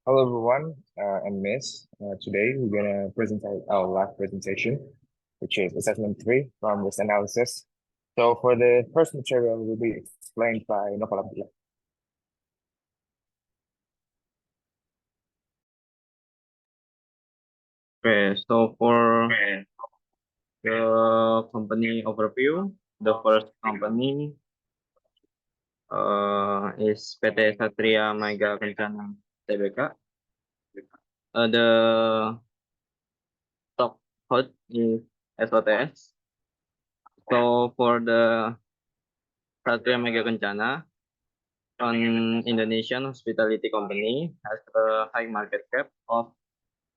Hello everyone, and Miss. Today we're gonna present our last presentation, which is assessment three from risk analysis. So for the first material will be explained by Nopal Abdullah. Okay, so for the company overview, the first company is PT Satria Mega Kencana Tbk. The stock code is SOTS. So for the Satria Mega Kencana, an Indonesian hospitality company, has a high market cap of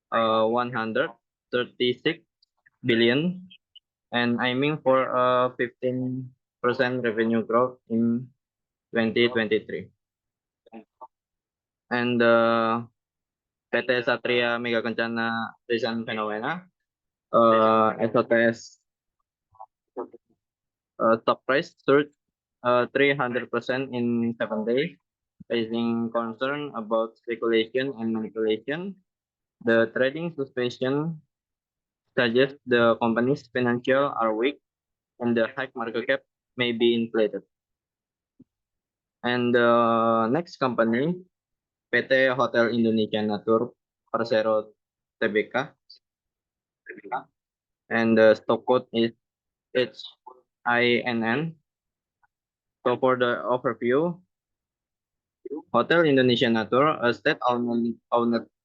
136 billion and aiming for a 15% revenue growth in 2023. And PT Satria Mega Kencana Recent Phenomena, SOTS stock price surged 300% in 7 days, raising concern about speculation and manipulation. The trading suspicion suggests the company's financial are weak and the high market cap may be inflated. And the next company, PT Hotel Indonesia Natur Persero Tbk, and the stock code is HINN. So for the overview, Hotel Indonesia Natur, a state-owned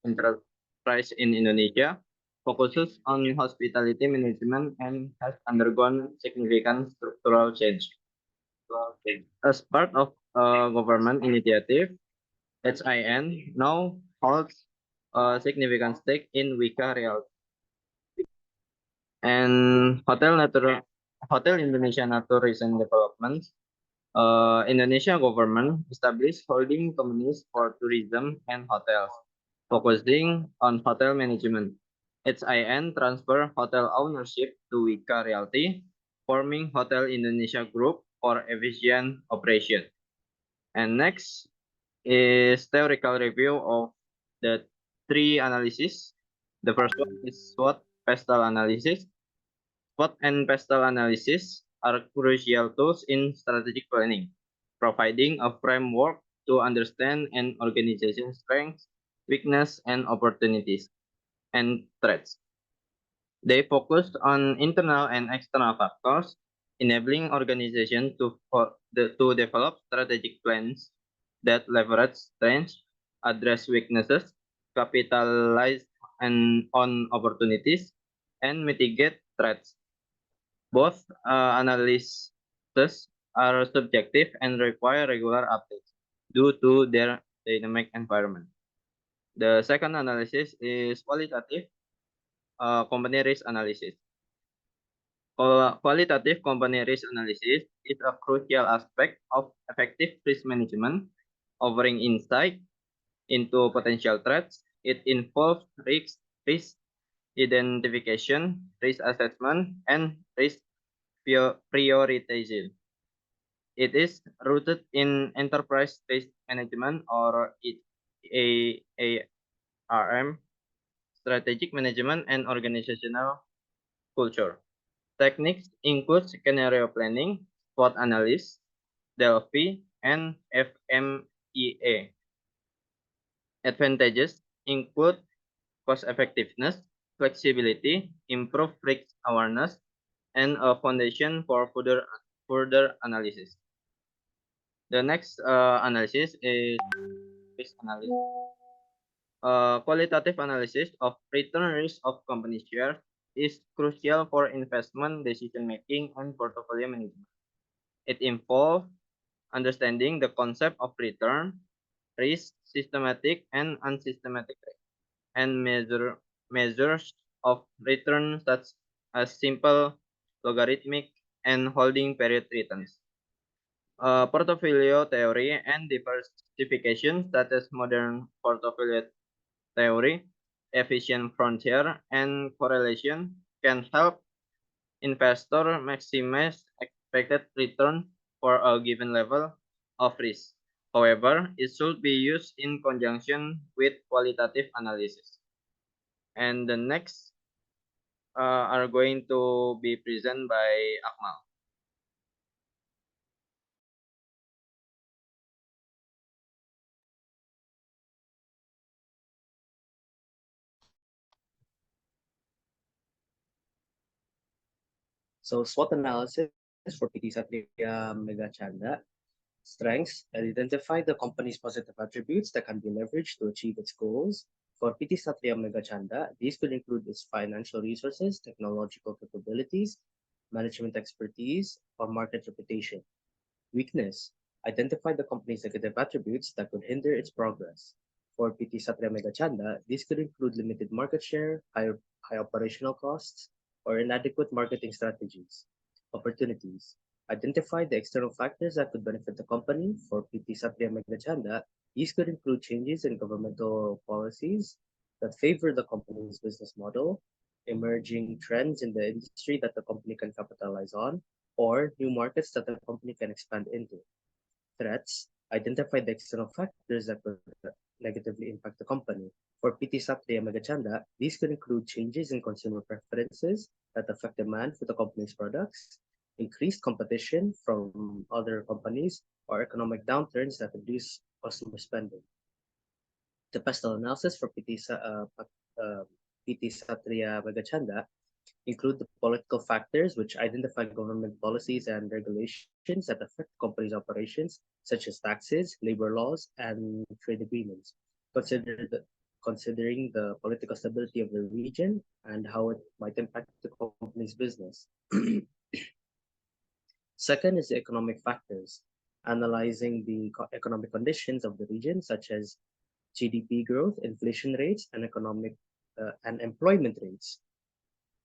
enterprise in Indonesia, focuses on hospitality management and has undergone significant structural change. As part of a government initiative, HIN now holds a significant stake in Wika Realty. And Hotel Indonesia Natur recent developments. Indonesia government established holding companies for tourism and hotels, focusing on hotel management. HIN transfer hotel ownership to Wika Realty, forming Hotel Indonesia Group for efficient operation. And next is theoretical review of the three analysis. The first one is SWOT pestle analysis. SWOT and pestle analysis are crucial tools in strategic planning, providing a framework to understand an organization's strengths, weaknesses, and opportunities and threats. They focus on internal and external factors, enabling organizations to develop strategic plans that leverage strengths, address weaknesses, capitalize on opportunities, and mitigate threats. Both analyses are subjective and require regular updates due to their dynamic environment. The second analysis is qualitative company risk analysis. Qualitative company risk analysis is a crucial aspect of effective risk management, offering insight into potential threats. It involves risk identification, risk assessment, and risk prioritization. It is rooted in enterprise risk management or ARM, strategic management, and organizational culture. Techniques include scenario planning, SWOT analysis, Delphi, and FMEA. Advantages include cost effectiveness, flexibility, improved risk awareness, and a foundation for further analysis. The next analysis is risk analysis. Qualitative analysis of return risk of company shares is crucial for investment decision making and portfolio management. It involves understanding the concept of return, risk, systematic and unsystematic risk, and measures of return such as simple, logarithmic, and holding period returns. Portfolio theory and diversification such as modern portfolio theory, efficient frontier, and correlation can help investors maximize expected return for a given level of risk. However, it should be used in conjunction with qualitative analysis. And the next are going to be presented by Akmal. So SWOT analysis for PT Satria Mega Chanda. Strengths: identify the company's positive attributes that can be leveraged to achieve its goals. For PT Satria Mega Chanda, these could include its financial resources, technological capabilities, management expertise, or market reputation. Weakness: identify the company's negative attributes that could hinder its progress. For PT Satria Mega Chanda, these could include limited market share, high operational costs, or inadequate marketing strategies. Opportunities: identify the external factors that could benefit the company. For PT Satria Mega Chanda, these could include changes in governmental policies that favor the company's business model, emerging trends in the industry that the company can capitalize on, or new markets that the company can expand into. Threats: identify the external factors that could negatively impact the company. For PT Satria Megachanda, these could include changes in consumer preferences that affect demand for the company's products, increased competition from other companies, or economic downturns that reduce customer spending. The pestle analysis for PT Satria Megachanda include the political factors, which identify government policies and regulations that affect companies' operations, such as taxes, labor laws, and trade agreements. Consider the, Considering the political stability of the region and how it might impact the company's business. Second is the economic factors, analyzing the economic conditions of the region, such as GDP growth, inflation rates, and employment rates.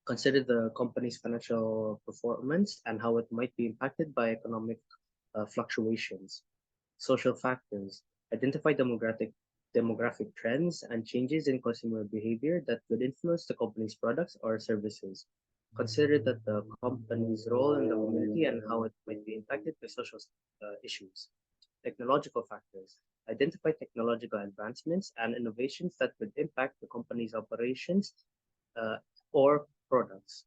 Consider the company's financial performance and how it might be impacted by economic fluctuations. Social factors: identify demographic trends and changes in consumer behavior that could influence the company's products or services. Consider that the company's role in the community and how it might be impacted by social issues. Technological factors: identify technological advancements and innovations that could impact the company's operations or products.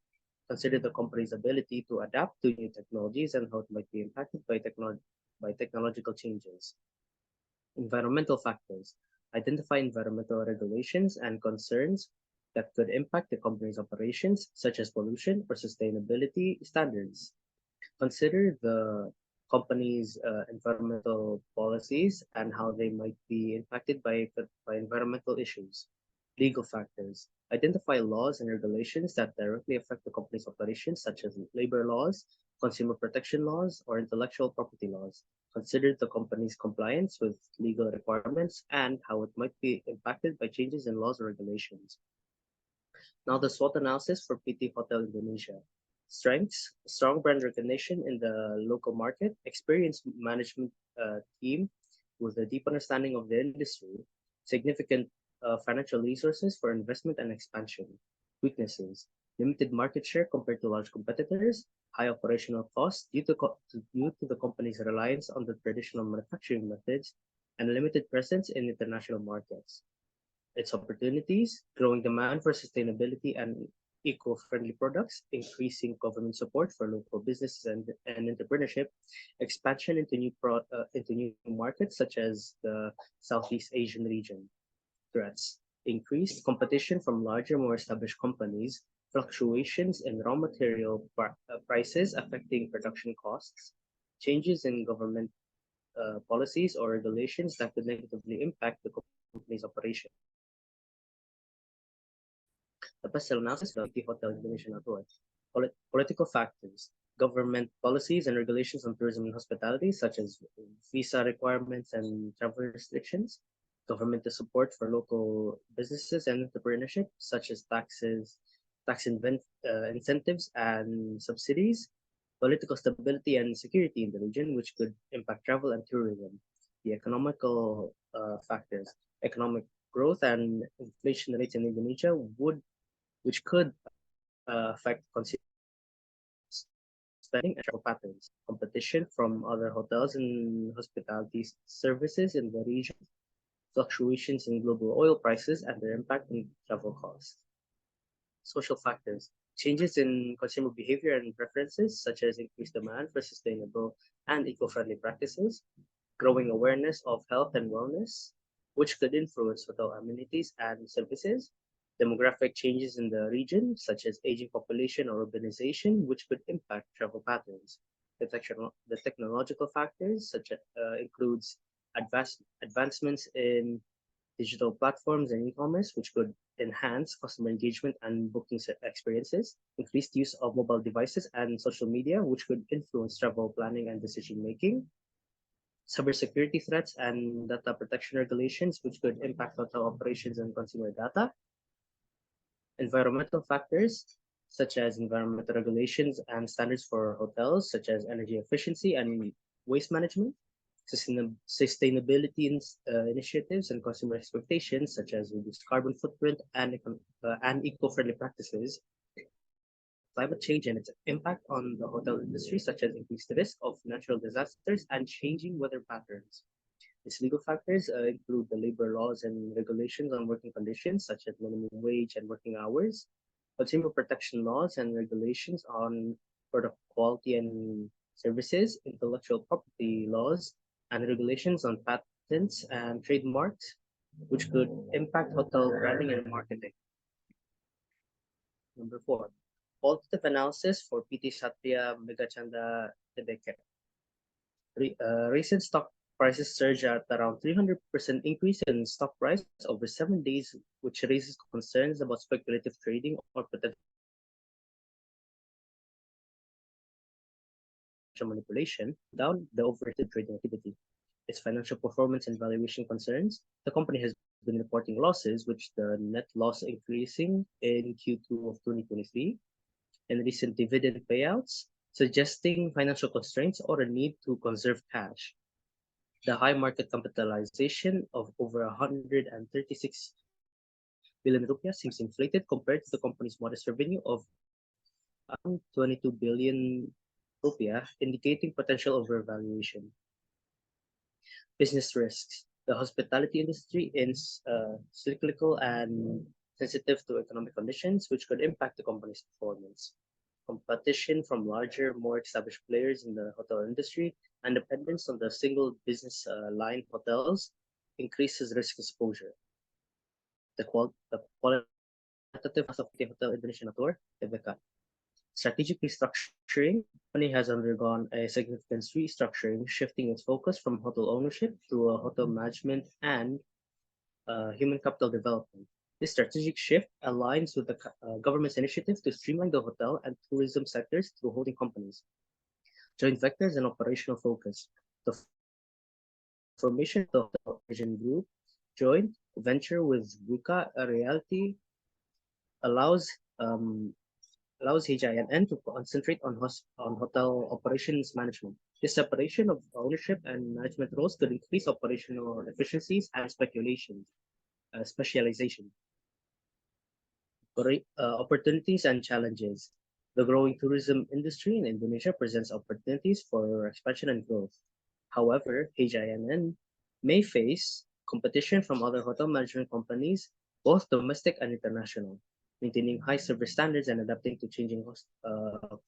Consider the company's ability to adapt to new technologies and how it might be impacted by technological changes. Environmental factors: identify environmental regulations and concerns that could impact the company's operations, such as pollution or sustainability standards. Consider the company's environmental policies and how they might be impacted by environmental issues. Legal factors: identify laws and regulations that directly affect the company's operations, such as labor laws, consumer protection laws, or intellectual property laws. Consider the company's compliance with legal requirements and how it might be impacted by changes in laws or regulations. Now, the SWOT analysis for PT Hotel Indonesia. Strengths: strong brand recognition in the local market, experienced management team with a deep understanding of the industry, significant financial resources for investment and expansion. Weaknesses: limited market share compared to large competitors, high operational costs due to the company's reliance on the traditional manufacturing methods, and limited presence in international markets. Its opportunities: growing demand for sustainability and eco-friendly products, increasing government support for local businesses and entrepreneurship, expansion into new markets such as the Southeast Asian region. Threats: increased competition from larger, more established companies, fluctuations in raw material prices affecting production costs, changes in government policies or regulations that could negatively impact the company's operation. The pestle analysis of the Hotel Indonesia Network. Political factors: government policies and regulations on tourism and hospitality, such as visa requirements and travel restrictions. Governmental support for local businesses and entrepreneurship, such as incentives and subsidies. Political stability and security in the region, which could impact travel and tourism. The economical factors: economic growth and inflation rates in Indonesia which could affect consumer spending and travel patterns, competition from other hotels and hospitality services in the region, fluctuations in global oil prices and their impact on travel costs. Social factors, changes in consumer behavior and preferences, such as increased demand for sustainable and eco-friendly practices, growing awareness of health and wellness, which could influence hotel amenities and services, demographic changes in the region, such as aging population or urbanization, which could impact travel patterns. The technological factors, such as includes advancements in digital platforms and e-commerce, which could enhance customer engagement and booking experiences, increased use of mobile devices and social media, which could influence travel planning and decision making, cybersecurity threats and data protection regulations, which could impact hotel operations and consumer data, environmental factors, such as environmental regulations and standards for hotels, such as energy efficiency and waste management, sustainability initiatives and consumer expectations, such as reduced carbon footprint and eco-friendly practices, climate change and its impact on the hotel industry, such as increased risk of natural disasters and changing weather patterns. These legal factors include the labor laws and regulations on working conditions, such as minimum wage and working hours, consumer protection laws and regulations on product quality and services, intellectual property laws, and regulations on patents and trademarks, which could impact hotel branding and marketing. Number 4, qualitative analysis for PT Satria Megachanda Tbk. Recent stock prices surge at around 300% increase in stock price over 7 days, which raises concerns about speculative trading or potential manipulation down the overrated trading activity. Its financial performance and valuation concerns, the company has been reporting losses, which the net loss increasing in Q2 of 2023, and recent dividend payouts, suggesting financial constraints or a need to conserve cash. The high market capitalization of over 136 billion rupiah seems inflated compared to the company's modest revenue of 22 billion rupiah, indicating potential overvaluation. Business risks. The hospitality industry is cyclical and sensitive to economic conditions, which could impact the company's performance. Competition from larger, more established players in the hotel industry and dependence on the single business line hotels increases risk exposure. The qualitative of the Hotel Indonesia Natur, Tbk. Strategic restructuring. The company has undergone a significant restructuring, shifting its focus from hotel ownership to hotel management and human capital development. This strategic shift aligns with the government's initiative to streamline the hotel and tourism sectors through holding companies, joint vectors, and operational focus. The formation of the Hotel Vision Group joint venture with Buka Realty allows HINN to concentrate on hotel operations management. This separation of ownership and management roles could increase operational efficiencies and specialization. Opportunities and challenges. The growing tourism industry in Indonesia presents opportunities for expansion and growth. However, HINN may face competition from other hotel management companies, both domestic and international. Maintaining high service standards and adapting to changing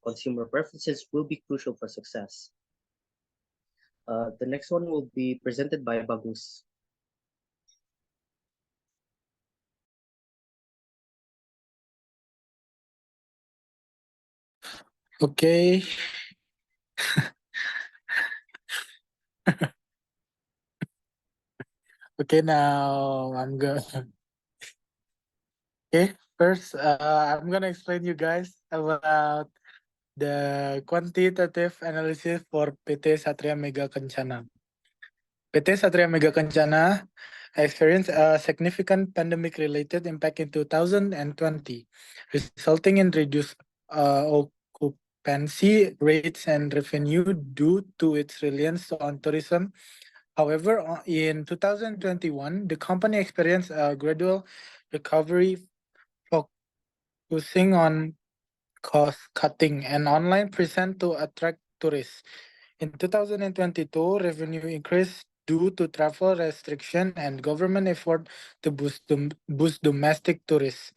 consumer preferences will be crucial for success. The next one will be presented by Bagus. Okay. Okay, now I'm good. Okay, first, I'm gonna explain you guys about the quantitative analysis for PT Satria Mega Kencana. PT Satria Mega Kencana experienced a significant pandemic-related impact in 2020, resulting in reduced occupancy rates and revenue due to its reliance on tourism. However, in 2021, the company experienced a gradual recovery, focusing on cost cutting, and online presence to attract tourists. In 2022, revenue increased due to travel restriction and government effort to boost domestic tourists.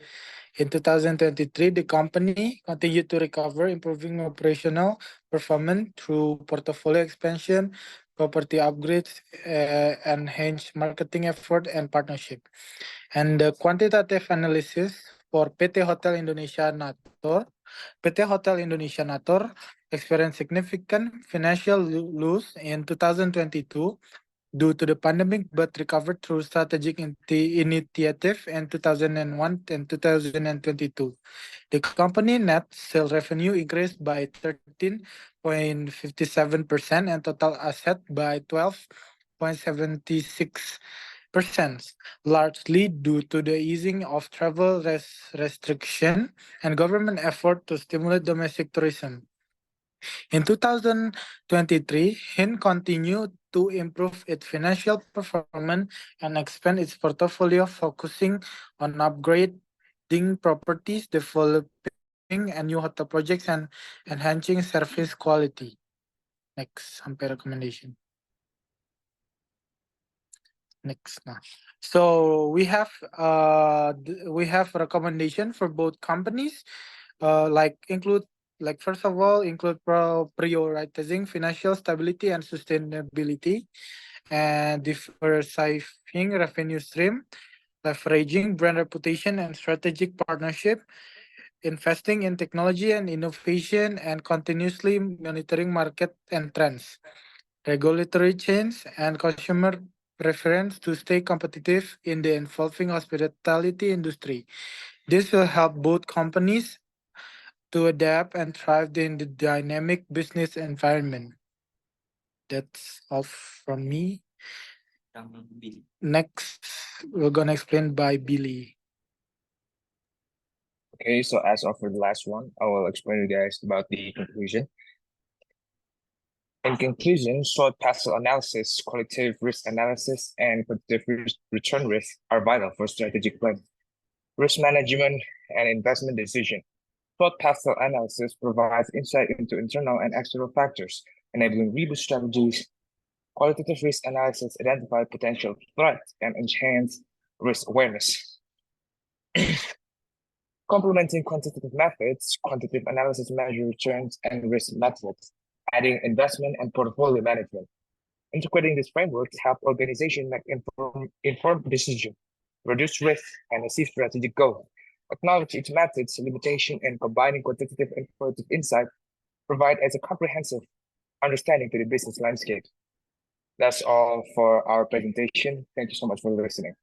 In 2023, the company continued to recover, improving operational performance through portfolio expansion, property upgrades, enhanced marketing effort, and partnership. And the quantitative analysis for PT Hotel Indonesia Nator, PT Hotel Indonesia Nator experienced significant financial loss in 2022 due to the pandemic, but recovered through strategic initiative in 2001 and 2022. The company net sales revenue increased by 13.57% and total asset by 12.76%, largely due to the easing of travel restriction and government effort to stimulate domestic tourism. In 2023, HIN continued to improve its financial performance and expand its portfolio, focusing on upgrading properties, developing and new hotel projects, and enhancing service quality. Next, sampai recommendation. Next now. So we have recommendation for both companies, first of all, include prioritizing financial stability and sustainability, and diversifying revenue stream, leveraging brand reputation and strategic partnership, investing in technology and innovation, and continuously monitoring market and trends, regulatory change, and consumer preference to stay competitive in the evolving hospitality industry. This will help both companies to adapt and thrive in the dynamic business environment. That's all from me. Next, we're gonna explain by Billy. Okay, so as for the last one, I will explain to you guys about the conclusion. In conclusion, short parcel analysis, qualitative risk analysis, and quantitative return risk are vital for strategic planning, risk management, and investment decision. Short parcel analysis provides insight into internal and external factors, enabling robust strategies. Qualitative risk analysis identifies potential threats and enhance risk awareness. Complementing quantitative methods, quantitative analysis measures returns and risk metrics, adding investment and portfolio management. Integrating these frameworks help organizations make informed decisions, reduce risk, and achieve strategic goals. Acknowledge its methods, limitation, and combining quantitative and qualitative insight provide as a comprehensive understanding to the business landscape. That's all for our presentation. Thank you so much for listening.